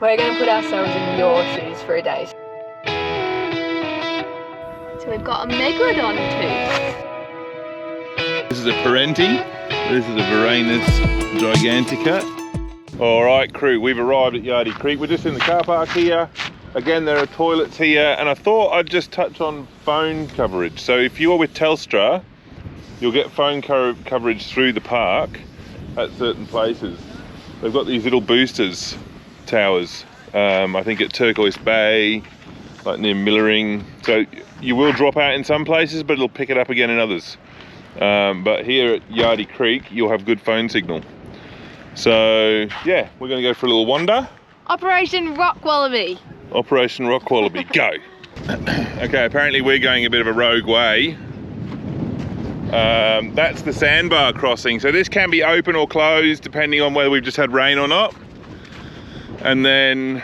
We're going to put ourselves in your shoes for a day. So we've got a megalodon tooth. This is a parenti. This is a Varanus gigantica. Alright crew, we've arrived at Yardie Creek. We're just in the car park here. Again, there are toilets here, and I thought I'd just touch on phone coverage. So if you're with Telstra, you'll get phone coverage through the park at certain places. They've got these little boosters towers, I think at Turquoise Bay, like near Millering. So you will drop out in some places, but it'll pick it up again in others. But here at Yardie Creek, you'll have good phone signal. So yeah, we're gonna go for a little wander. Operation Rock Wallaby. Operation Rock Wallaby, go. Okay, apparently we're going a bit of a rogue way. That's the sandbar crossing. So this can be open or closed depending on whether we've just had rain or not. And then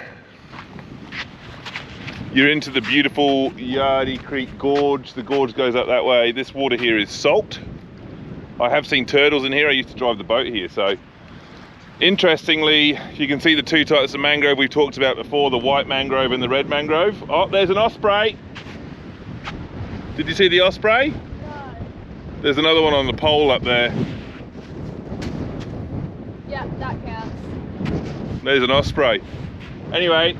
you're into the beautiful Yardie Creek Gorge. The gorge goes up that way. This water here is salt. I have seen turtles in here. I used to drive the boat here. So interestingly, you can see the two types of mangrove we've talked about before, the white mangrove and the red mangrove. Oh, there's an osprey. Did you see the osprey? No. There's another one on the pole up there. Yeah, that counts. There's an osprey. Anyway,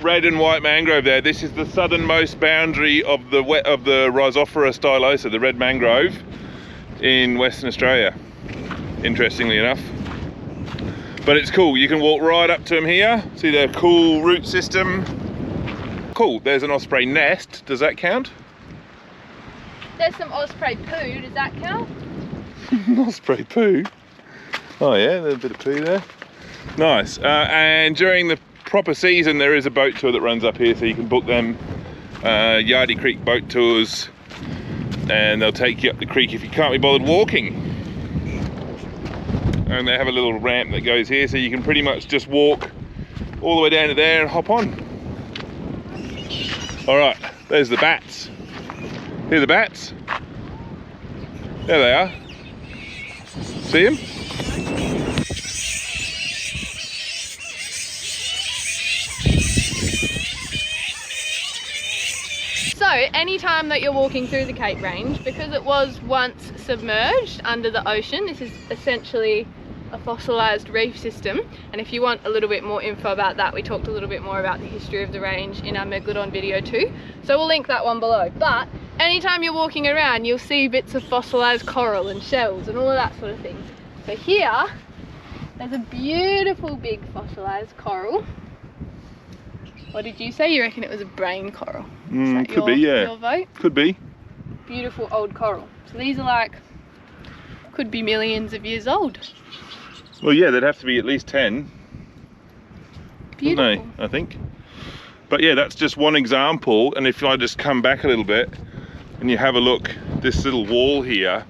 red and white mangrove there. This is the southernmost boundary of the Rhizophora stylosa, the red mangrove in Western Australia, interestingly enough. But it's cool, you can walk right up to them here. See their cool root system. Cool, there's an osprey nest. Does that count? There's some osprey poo, does that count? Osprey poo? Oh yeah, there's a bit of poo there. Nice, and during the proper season there is a boat tour that runs up here, so you can book them. Yardie Creek boat tours, and they'll take you up the creek if you can't be bothered walking. And they have a little ramp that goes here, so you can pretty much just walk all the way down to there and hop on. All right, there's the bats. Here are the bats. There they are. See them? So anytime that you're walking through the Cape Range, because it was once submerged under the ocean, this is essentially a fossilised reef system. And if you want a little bit more info about that, we talked a little bit more about the history of the range in our Megalodon video too. So we'll link that one below. But anytime you're walking around, you'll see bits of fossilised coral and shells and all of that sort of thing. So here, there's a beautiful big fossilised coral. What did you say? You reckon it was a brain coral? Could be, yeah. Your vote? Could be. Beautiful old coral. So these are like, could be millions of years old. Well, yeah, they'd have to be at least 10. Beautiful. Wouldn't they, I think. But yeah, that's just one example. And if I just come back a little bit and you have a look, this little wall here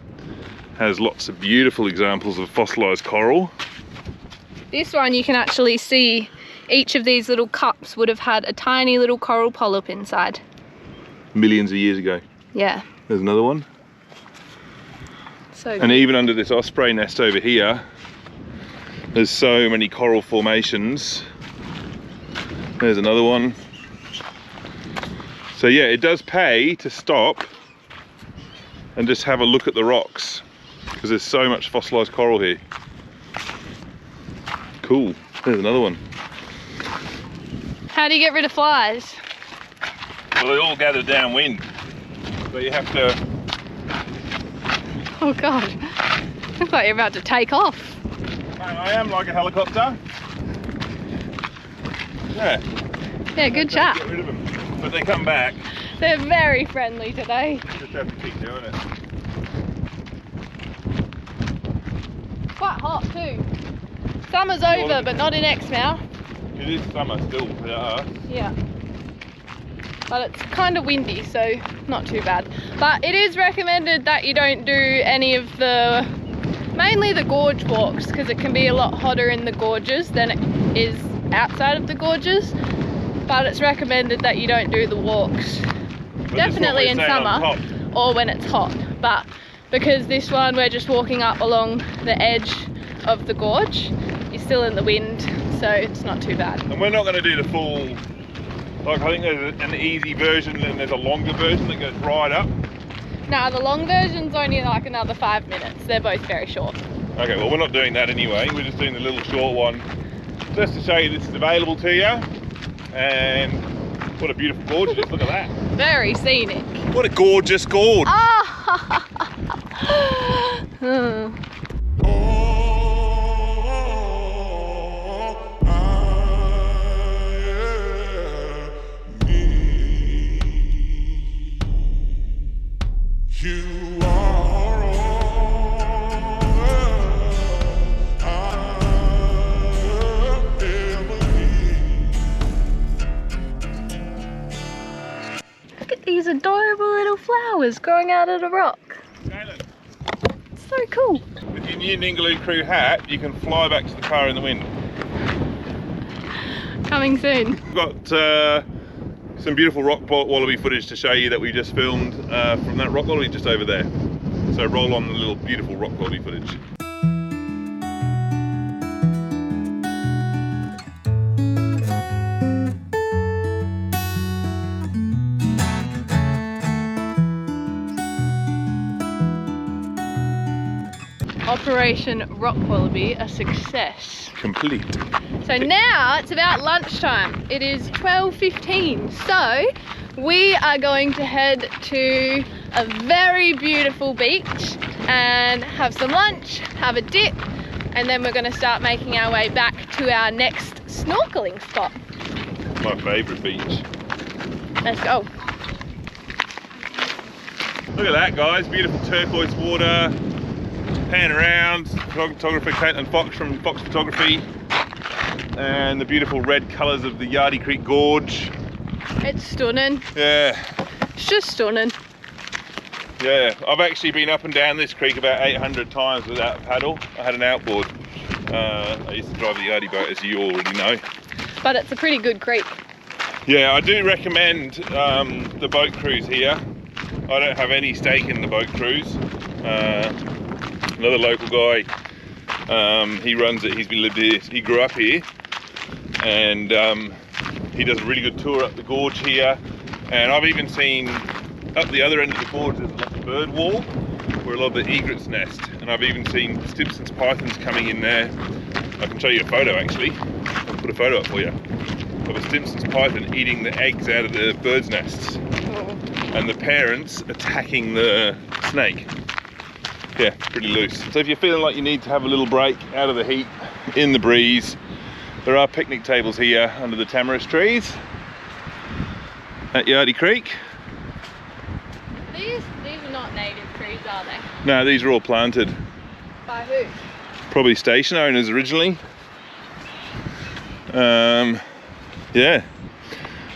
has lots of beautiful examples of fossilised coral. This one you can actually see each of these little cups would have had a tiny little coral polyp inside. Millions of years ago. Yeah. There's another one. So and even under this osprey nest over here, there's so many coral formations. There's another one. So yeah, it does pay to stop and just have a look at the rocks, because there's so much fossilised coral here. Cool. There's another one. how do you get rid of flies? Well, they all gather downwind, so you have to... Oh God, looks like you're about to take off. I am like a helicopter. Yeah. Yeah, good chat. Get rid of them, but they come back. They're very friendly today. You just have to keep doing it. Quite hot too. Summer's over, but not in Exmouth. It is summer still for us. Yeah. But it's kind of windy, so not too bad. But it is recommended that you don't do any of the, mainly the gorge walks, because it can be a lot hotter in the gorges than it is outside of the gorges. But it's recommended that you don't do the walks. But definitely in summer or when it's hot. But because this one we're just walking up along the edge of the gorge, you're still in the wind, so it's not too bad. And we're not going to do the full, like I think there's an easy version and there's a longer version that goes right up. Now the long version's only like another 5 minutes. They're both very short. Okay, well we're not doing that anyway. We're just doing the little short one just to show you this is available to you. And what a beautiful gorge, just look at that. Very scenic. What a gorgeous gorge. Ah! These adorable little flowers growing out of the rock. It's so cool. With your new Ningaloo crew hat, you can fly back to the car in the wind. Coming soon. We've got some beautiful rock wallaby footage to show you that we just filmed from that rock wallaby just over there. So roll on the little beautiful rock wallaby footage. Operation Rock Wallaby, a success. Complete. So now it's about lunchtime. It is 12:15. So we are going to head to a very beautiful beach and have some lunch, have a dip, and then we're going to start making our way back to our next snorkeling spot. My favourite beach. Let's go. Look at that, guys. Beautiful turquoise water. Pan around, photographer Caitlin Fox from Fox Photography, and the beautiful red colours of the Yardie Creek Gorge. It's stunning. Yeah. It's just stunning. Yeah, I've actually been up and down this creek about 800 times without a paddle. I had an outboard. I used to drive the Yardie boat, as you already know. But it's a pretty good creek. Yeah, I do recommend the boat cruise here. I don't have any stake in the boat cruise. Another local guy, he runs it. He's been lived here. He grew up here, and he does a really good tour up the gorge here. And I've even seen up the other end of the gorge there's like a bird wall where a lot of the egrets nest, and I've even seen Stimson's pythons coming in there. I can show you a photo actually. I'll put a photo up for you of a Stimson's python eating the eggs out of the bird's nests, and the parents attacking the snake. Yeah, pretty loose. So if you're feeling like you need to have a little break out of the heat, in the breeze, there are picnic tables here under the tamarisk trees at Yardie Creek. These are not native trees, are they? No, these are all planted. By who? Probably station owners originally. Yeah.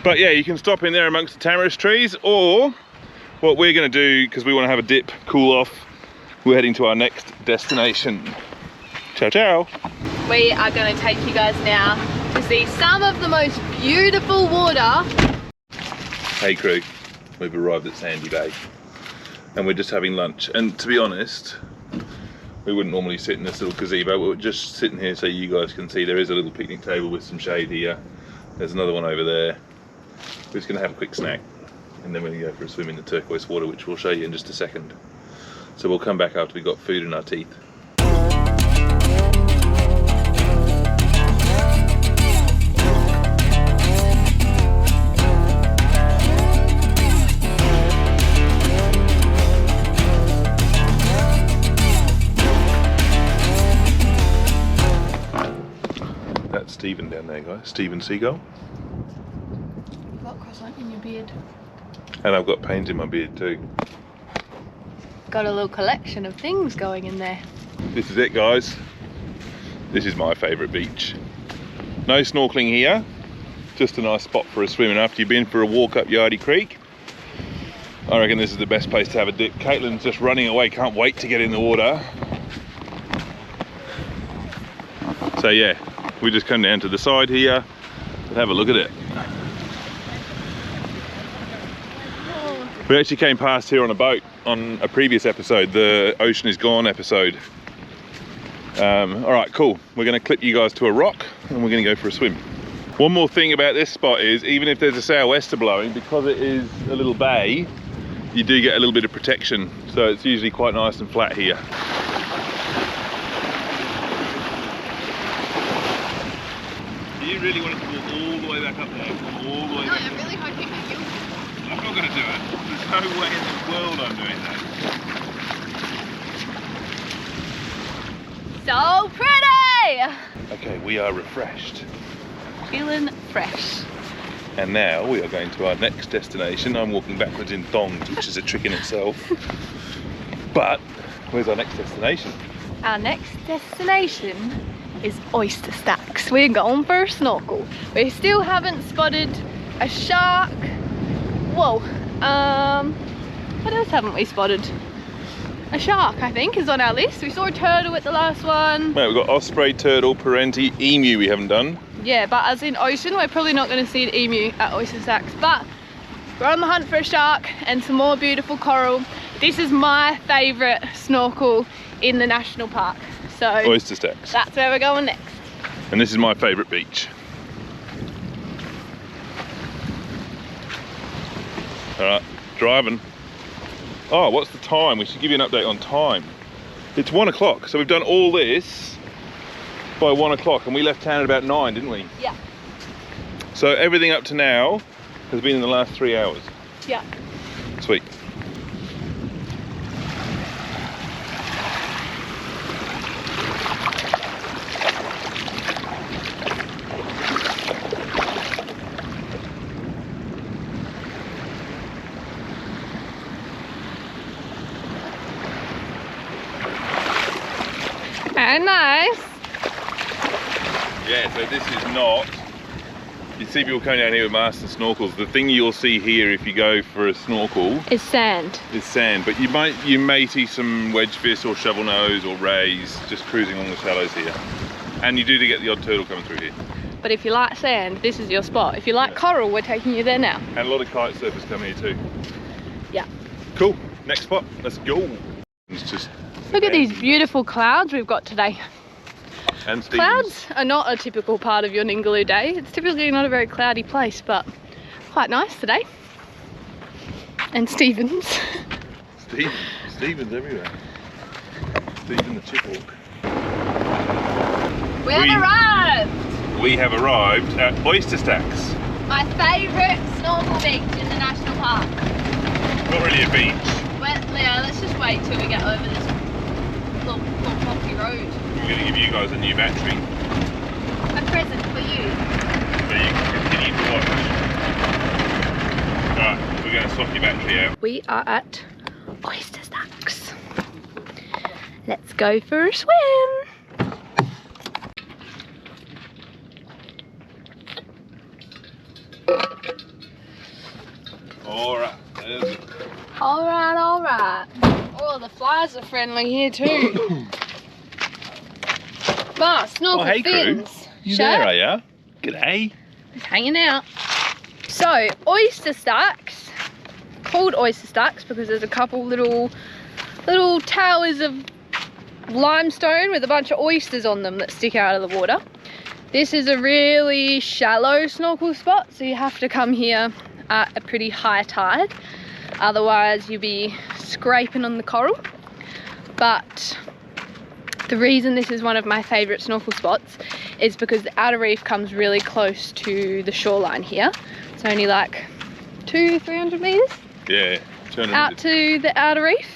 But yeah, you can stop in there amongst the tamarisk trees, or what we're going to do, because we want to have a dip, cool off, we're heading to our next destination. Ciao, ciao. We are going to take you guys now to see some of the most beautiful water. Hey crew, we've arrived at Sandy Bay and we're just having lunch. And to be honest, we wouldn't normally sit in this little gazebo, but we're just sitting here so you guys can see there is a little picnic table with some shade here. There's another one over there. We're just going to have a quick snack and then we're going to go for a swim in the turquoise water, which we'll show you in just a second. So we'll come back after we've got food in our teeth. That's Stephen down there, guys. Stephen Seagull. You've got croissant in your beard. And I've got paint in my beard too. Got a little collection of things going in there. This is it, guys. This is my favourite beach. No snorkeling here, just a nice spot for a swim. And after you've been for a walk up Yardie Creek, I reckon this is the best place to have a dip. Caitlin's just running away, can't wait to get in the water. So yeah, we just come down to the side here and have a look at it. We actually came past here on a boat on a previous episode, the Ocean is Gone episode. All right, cool. We're going to clip you guys to a rock and we're going to go for a swim. One more thing about this spot is, even if there's a sou'wester blowing, because it is a little bay, you do get a little bit of protection. So it's usually quite nice and flat here. Do you really want to walk all the way back up there? All the way back? I'm really hoping that you... I'm not going to do it. There's no way in the world I'm doing that. So pretty! Okay, we are refreshed. Feeling fresh. And now we are going to our next destination. I'm walking backwards in thongs, which is a trick in itself. But where's our next destination? Our next destination is oyster stacks. We're going for a snorkel. We still haven't spotted a shark. Whoa. What else haven't we spotted? A shark, I think, is on our list. We saw a turtle at the last one. Well, we've got osprey, turtle, parenti, emu we haven't done. Yeah, but as in ocean, we're probably not going to see an emu at oyster stacks. But we're on the hunt for a shark and some more beautiful coral. This is my favourite snorkel in the national park. So Oyster stacks. That's where we're going next. And this is my favourite beach. Alright, driving. Oh, what's the time? We should give you an update on time. It's 1 o'clock, so we've done all this by 1 o'clock, and we left town at about 9, didn't we? Yeah. So everything up to now has been in the last 3 hours. Yeah. Sweet. Very nice. Yeah, so this is not, you see people coming down here with master snorkels. The thing you'll see here if you go for a snorkel It's sand. is sand, but you may see some wedgefish or shovel nose or rays just cruising along the shallows here. And you do get the odd turtle coming through here. But if you like sand, this is your spot. If you like coral, we're taking you there now. And a lot of kite surfers come here too. Yeah. Cool, next spot, let's go. It's just Look at these beautiful clouds we've got today. and Stevens. Clouds are not a typical part of your Ningaloo day. It's typically not a very cloudy place, but quite nice today. And Stevens. Stevens everywhere. Stephen the chipwalk. We have arrived! We have arrived at Oyster Stacks. My favourite snorkel beach in the national park. Not really a beach. Well, yeah, let's just wait till we get over this little bumpy road. We're going to give you guys a new battery. A present for you. So you can continue to watch. Right, we're going to swap your battery out. We are at Oyster Stacks. Let's go for a swim. Alright, there's it. Alright, alright. Oh, the flies are friendly here too. Bah, snorkel Oh, hey, fins. crew. You there, are ya? G'day. Just hanging out. So, oyster stacks, called oyster stacks because there's a couple little towers of limestone with a bunch of oysters on them that stick out of the water. This is a really shallow snorkel spot, so you have to come here at a pretty high tide. Otherwise you'll be scraping on the coral. But the reason this is one of my favourite snorkel spots is because the outer reef comes really close to the shoreline here. It's only like 200-300 metres Yeah, 200 out meters. to the outer reef.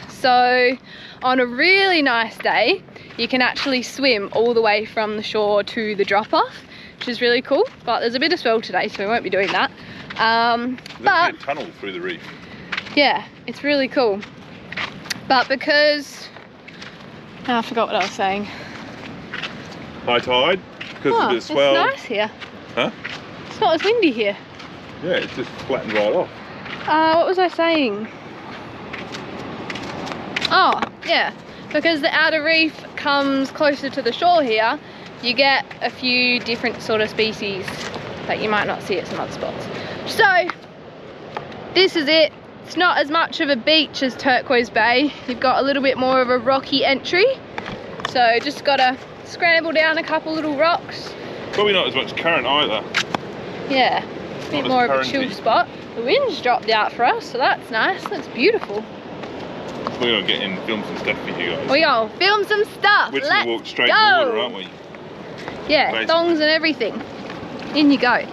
So on a really nice day, you can actually swim all the way from the shore to the drop-off, which is really cool. But there's a bit of swell today, so we won't be doing that. There's But a tunnel through the reef. yeah, it's really cool. But because, I forgot what I was saying. High tide, because of the It's swell. nice here. Huh? It's not as windy here. Yeah, it's just flattened right off. What was I saying? Oh, yeah. Because the outer reef comes closer to the shore here, you get a few different sort of species that you might not see at some other spots. So, this is it. It's not as much of a beach as Turquoise Bay. You've got a little bit more of a rocky entry. So So just gotta scramble down a couple little rocks. Probably not as much current either. Yeah, a bit more of a chill currenty. spot. The wind's dropped out for us, so that's nice. That's beautiful. We're gonna get in, film some stuff for you guys. We gonna film some stuff. We're just Let's gonna walk straight go. water, aren't we? Yeah, Basically. thongs and everything. In you go.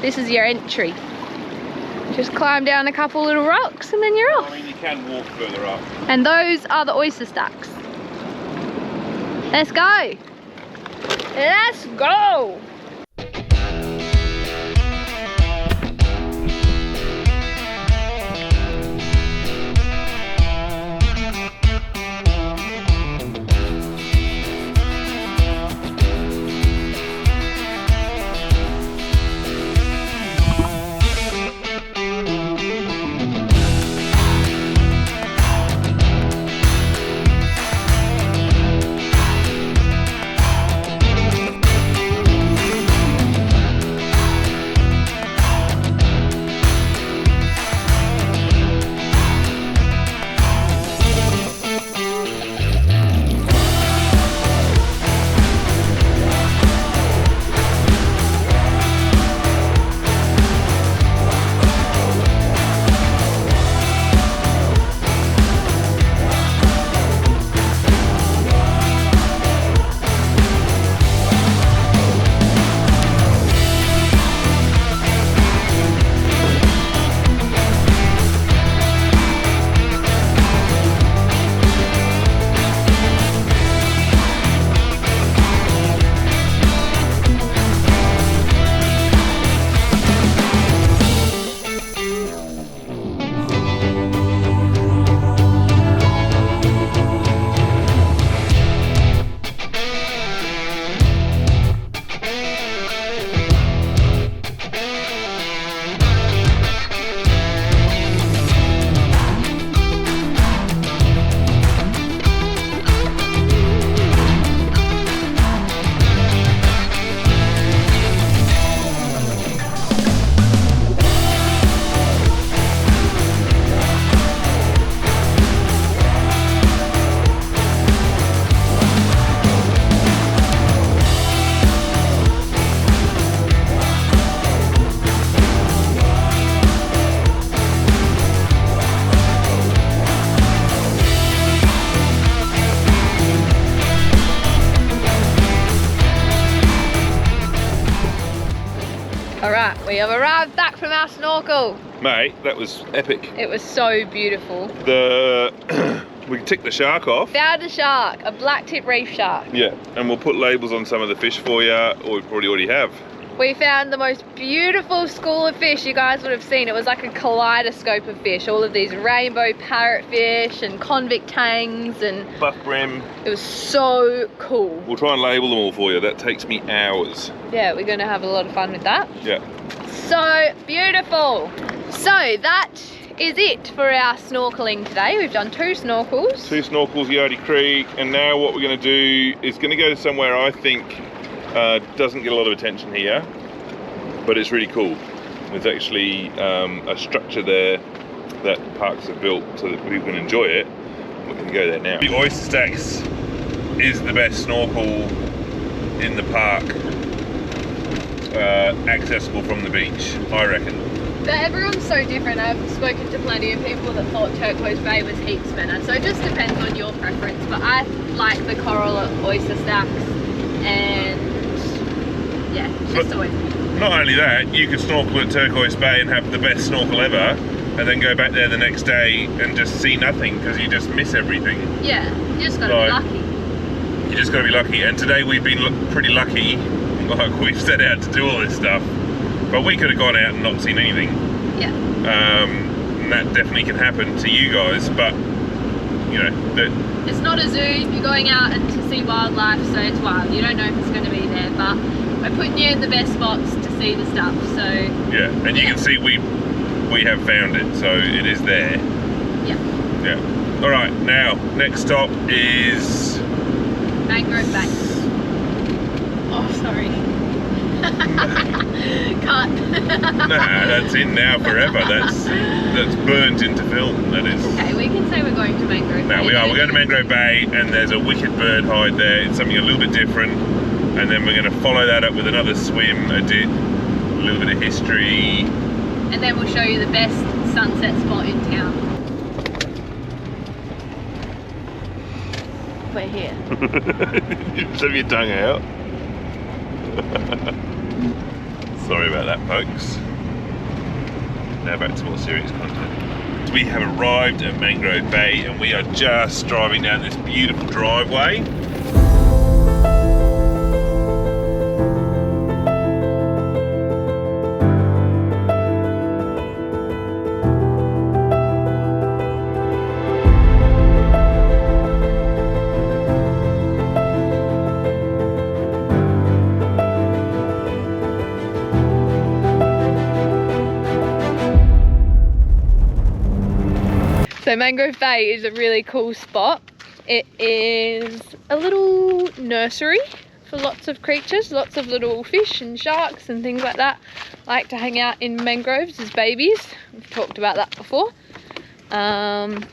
This is your entry. Just climb down a couple little rocks and then you're off. I mean, you can walk further up. And those are the oyster stacks. Let's go. Let's go. Alright, we have arrived back from our snorkel. Mate, that was epic. It was so beautiful. We ticked the shark off. Found a shark, a black tip reef shark. Yeah, and we'll put labels on some of the fish for you, or we probably already have. We found the most beautiful school of fish you guys would have seen. It was like a kaleidoscope of fish. All of these rainbow parrotfish and convict tangs and Buff brim. it was so cool. We'll try and label them all for you. That takes me hours. Yeah, we're gonna have a lot of fun with that. Yeah. So beautiful. So that is it for our snorkeling today. We've done 2 snorkels. 2 snorkels, Yardie Creek, and now what we're going to do is going to go to somewhere I think doesn't get a lot of attention here, but it's really cool. There's actually a structure there that parks have built so that people can enjoy it. We can go there now. The Oyster Stacks is the best snorkel in the park, accessible from the beach, I reckon. But everyone's so different. I've spoken to plenty of people that thought Turquoise Bay was heaps better. So it just depends on your preference. But I like the coral at Oyster Stacks, and yeah, it's just always. Not only that, you could snorkel at Turquoise Bay and have the best snorkel ever, and then go back there the next day and just see nothing because you just miss everything. Yeah, you just gotta be lucky. You just gotta be lucky. And today we've been pretty lucky. Like, we've set out to do all this stuff, but we could have gone out and not seen anything. Yeah. And that definitely can happen to you guys, but you know, it's not a zoo. You're going out and to see wildlife, so it's wild. You don't know if it's going to be there, but we're putting you in the best spots to see the stuff. So yeah, and you can see we have found it, so it is there. Yeah. Yeah. All right, now next stop is Mangrove Bay. Oh, sorry. Cut. Nah, that's in now forever. That's burnt into film, that is. Okay, we can say we're going to Mangrove Bay. No, we are. We're going to Mangrove Bay, and there's a wicked bird hide there. It's something a little bit different. And then we're going to follow that up with another swim, a dip, a little bit of history. And then we'll show you the best sunset spot in town. We're here. Just have your tongue out. Sorry about that, folks. Now back to more serious content. We have arrived at Mangrove Bay and we are just driving down this beautiful driveway. So Mangrove Bay is a really cool spot. It is a little nursery for lots of creatures, lots of little fish and sharks and things like that like to hang out in mangroves as babies. We've talked about that before. Parks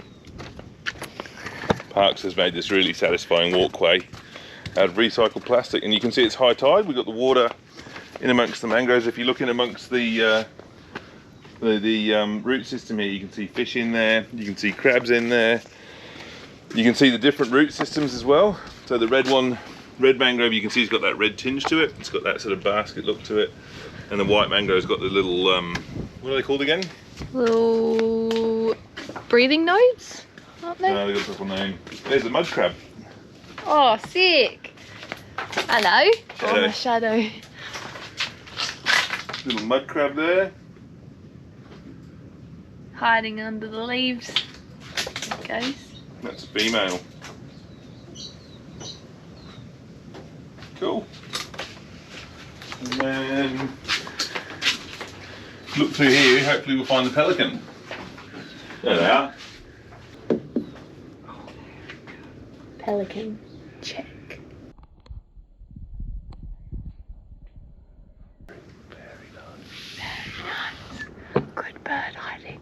has made this really satisfying walkway out of recycled plastic, and you can see it's high tide. We've got the water in amongst the mangroves. If you look in amongst the root system here, you can see fish in there, you can see crabs in there, you can see the different root systems as well. So the red mangrove, you can see it's got that red tinge to it, it's got that sort of basket look to it, and the white mangrove's got the little what are they called again? Little breathing nodes, aren't they? No, they've got a proper name. There's the mud crab. Oh, sick. Hello. Shadow. Oh, my shadow. Little mud crab there. Hiding under the leaves. There it goes. That's a female. Cool. And then look through here, hopefully we'll find the pelican. There they are. Pelican. Check. Very nice. Very nice. Good bird hiding.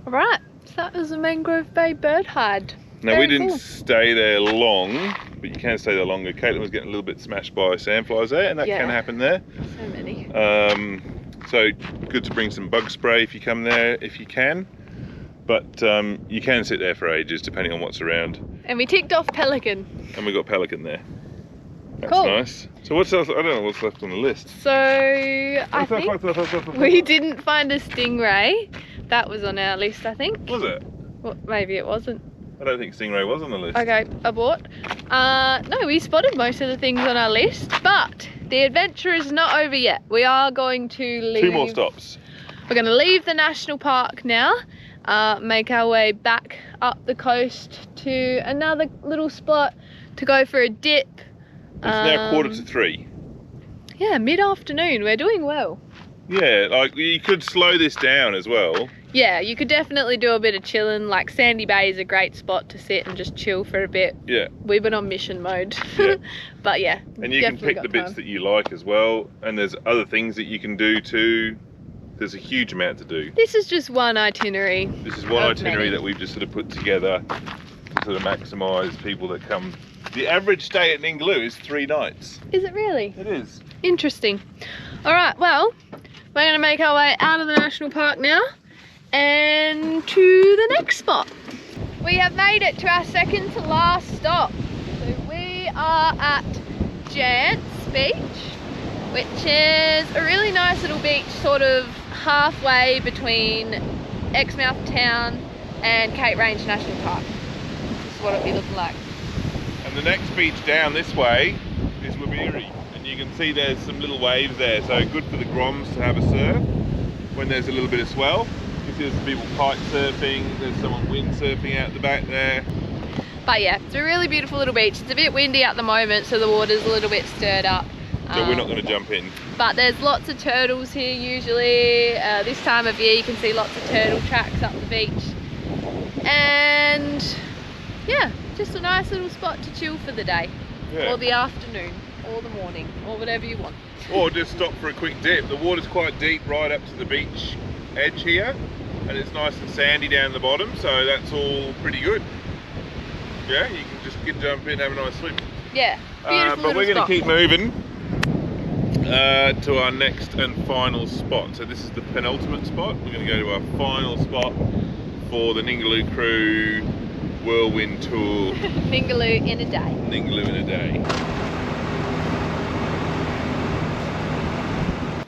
Alright, so that was a Mangrove Bay bird hide. Now we Very didn't cool. stay there long, but you can stay there longer. Caitlin was getting a little bit smashed by sandflies there, and that Yeah. can happen there. So many. So good to bring some bug spray if you come there, if you can. But you can sit there for ages depending on what's around. And we ticked off pelican. And we got pelican there. That's Cool. nice. So what's else? I don't know what's left on the list. So I think we didn't find a stingray. That was on our list, I think. Was it? Well, maybe it wasn't. I don't think stingray was on the list. Okay, abort. No, we spotted most of the things on our list, but the adventure is not over yet. We are going to leave. 2 more stops. We're going to leave the national park now, make our way back up the coast to another little spot to go for a dip. It's now 2:45. Yeah, mid-afternoon. We're doing well. Yeah, like you could slow this down as well. Yeah, you could definitely do a bit of chilling. Like Sandy Bay is a great spot to sit and just chill for a bit. Yeah. We've been on mission mode. Yeah. But yeah, And you can definitely pick the got bits time. that you like as well. And there's other things that you can do too. There's a huge amount to do. This is just one itinerary. This is one Of itinerary many. that we've just sort of put together to sort of maximise people that come. The average stay at Ningaloo is 3 nights. Is it really? It is. Interesting. All right, well, we're going to make our way out of the national park now and to the next spot. We have made it to our second to last stop. So we are at JANSZ Beach, which is a really nice little beach, sort of halfway between Exmouth town and Cape Range National Park. This is what it'll be looking like. And the next beach down this way is Wabiri. And you can see there's some little waves there. So good for the groms to have a surf when there's a little bit of swell. You see there's some people kite surfing, there's someone wind surfing out the back there. But yeah, it's a really beautiful little beach. It's a bit windy at the moment, so the water's a little bit stirred up. So we're not going to jump in. But there's lots of turtles here usually. This time of year you can see lots of turtle tracks up the beach. And yeah, just a nice little spot to chill for the day. Yeah. Or the afternoon, or the morning, or whatever you want. or just stop for a quick dip. The water's quite deep right up to the beach edge here, and it's nice and sandy down the bottom, so that's all pretty good. Yeah, you can just get jump in and have a nice swim. Yeah, beautiful. But we're going to spot. keep moving to our next and final spot. So this is the penultimate spot. We're going to go to our final spot for the Ningaloo Crew Whirlwind Tour. Ningaloo in a day. Ningaloo in a day.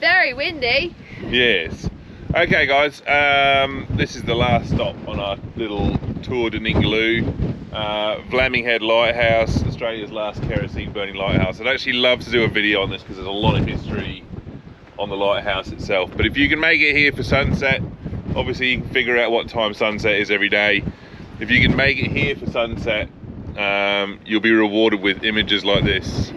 Very windy. Yes. Okay guys, this is the last stop on our little tour to Ningaloo. VLAMINGH Lighthouse, Australia's last kerosene burning lighthouse. I'd actually love to do a video on this because there's a lot of history on the lighthouse itself. But if you can make it here for sunset, obviously you can figure out what time sunset is every day. If you can make it here for sunset, you'll be rewarded with images like this.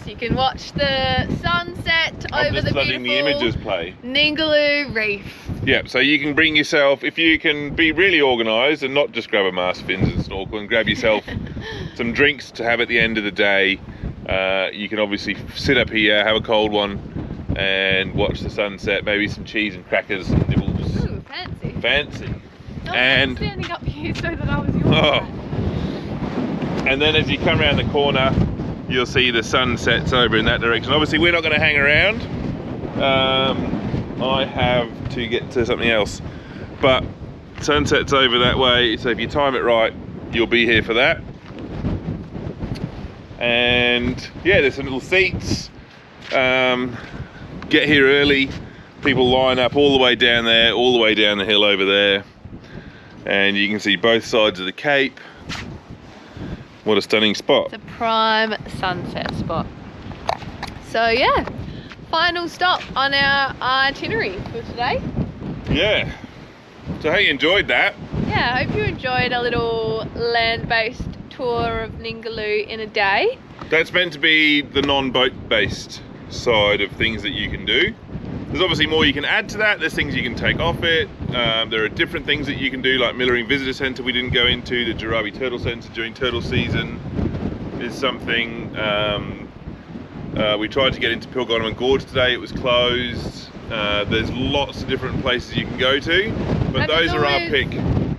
You can watch the sunset over the beautiful the images play. Ningaloo Reef. Yeah, so you can bring yourself, if you can be really organised and not just grab a mast, fins and snorkel, and grab yourself some drinks to have at the end of the day. You can obviously sit up here, have a cold one and watch the sunset, maybe some cheese and crackers and nibbles. Ooh, fancy. Fancy. No, and I'm standing up here so that I was your side. And then as you come around the corner, you'll see the sun sets over in that direction. Obviously we're not going to hang around. I have to get to something else, but sunset's over that way, so if you time it right you'll be here for that. And yeah, there's some little seats. Get here early, people line up all the way down there, all the way down the hill over there, and you can see both sides of the cape. What a stunning spot. It's a prime sunset spot. So yeah, final stop on our itinerary for today. Yeah. So I hope you enjoyed that. Yeah, I hope you enjoyed a little land-based tour of Ningaloo in a day. That's meant to be the non-boat based side of things that you can do. There's obviously more you can add to that. There's things you can take off it. There are different things that you can do, like Millering Visitor Centre we didn't go into. The Jarabi Turtle Centre during turtle season is something. We tried to get into Pilgonaman Gorge today, it was closed. There's lots of different places you can go to, but those are our pick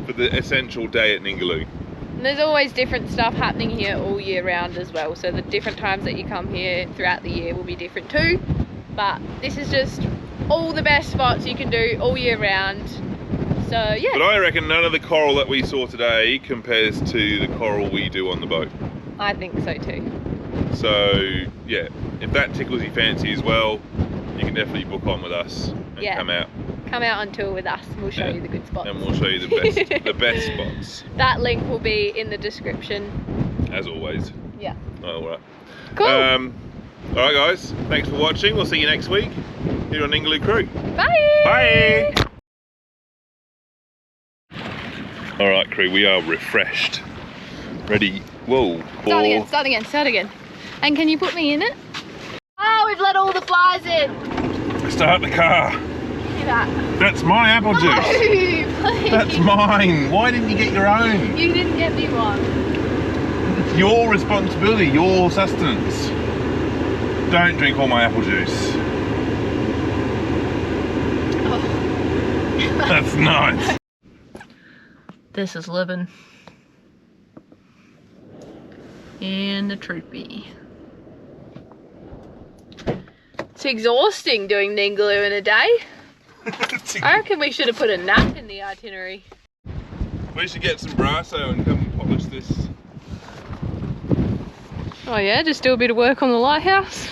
for the essential day at Ningaloo. And there's always different stuff happening here all year round as well, so the different times that you come here throughout the year will be different too. But this is just all the best spots you can do all year round. So yeah. But I reckon none of the coral that we saw today compares to the coral we do on the boat. I think so too. So yeah, if that tickles your fancy as well, you can definitely book on with us and come out. Come out on tour with us and we'll show you the good spots. And we'll show you the best, the best spots. That link will be in the description. As always. Yeah. All right. Cool. Alright guys, thanks for watching. We'll see you next week here on Ningaloo Crew. Bye! Bye! Alright crew, we are refreshed. Ready, whoa. Start again. And can you put me in it? Oh, we've let all the flies in. Start the car. Look at that. That's my apple juice. No, please. That's mine. Why didn't you get your own? You didn't get me one. It's your responsibility, your sustenance. Don't drink all my apple juice. Oh. That's nice. This is living. And the troopy. It's exhausting doing Ningaloo in a day. I reckon we should have put a nap in the itinerary. We should get some brasso and come and polish this. Oh yeah, just do a bit of work on the lighthouse.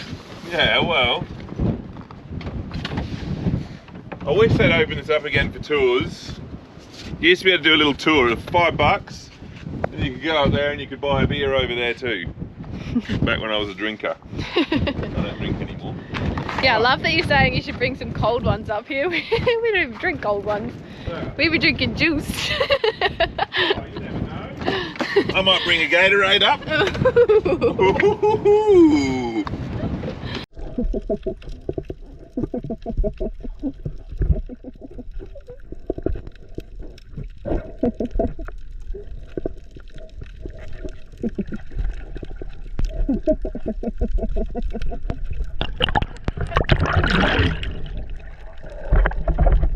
Yeah, well, I wish they'd open this up again for tours. You used to be able to do a little tour of $5, and you could go up there and you could buy a beer over there too. Back when I was a drinker. I don't drink anymore. Yeah, I love that you're saying you should bring some cold ones up here. We don't even drink cold ones. Yeah. We be drinking juice. Oh, you never know. I might bring a Gatorade up.